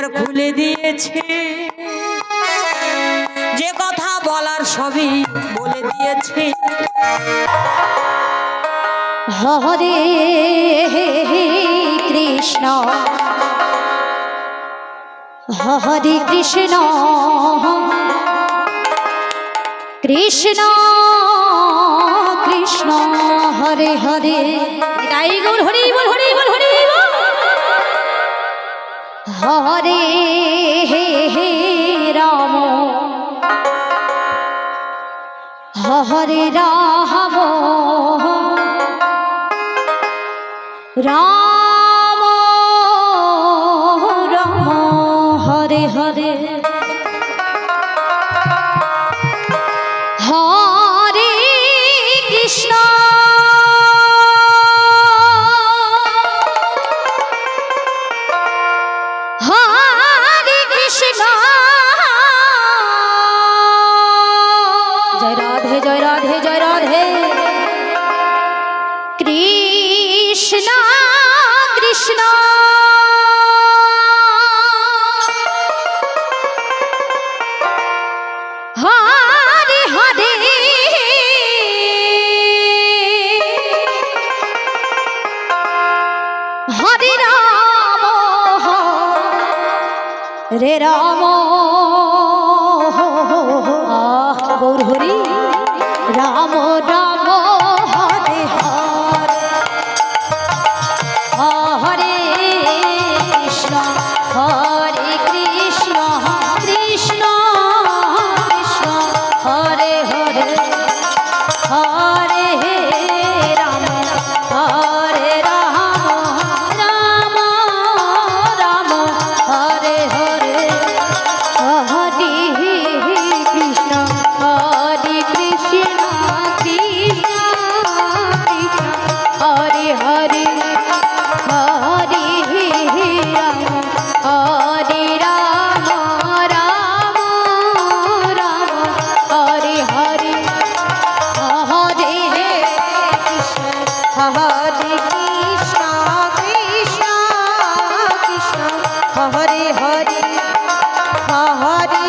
দ্বার খুলে দিয়েছে, যে কথা বলার সবই বলে দিয়েছে। হরে কৃষ্ণ হরে কৃষ্ণ কৃষ্ণ কৃষ্ণ হরে হরে। তাই গৌর হরি বল হরি বল হরি বল। হরে রাম হরে রাম রাম রাম হরে হরে। হরে কৃষ্ণ হরে কৃষ্ণ। জয় রাধে জয় রাধে জয় রাধে। কৃষ্ণ কৃষ্ণ হরে হরে। হরে রাম রে রাম গৌর হরি রাম রাম হরে হরে। হরে কৃষ্ণ হরে কৃষ্ণ কৃষ্ণ কৃষ্ণ হরে হরে। হরে রাম হরে রাম রাম রাম হরে হরে। হরে কৃষ্ণ হরে কৃষ্ণ কৃষ্ণ কৃষ্ণ হরে হরে। হরে রাম হরে রাম রাম রাম হরে হরে। হরে কৃষ্ণ হরে কৃষ্ণ কৃষ্ণ কৃষ্ণ হরে হরে। হরে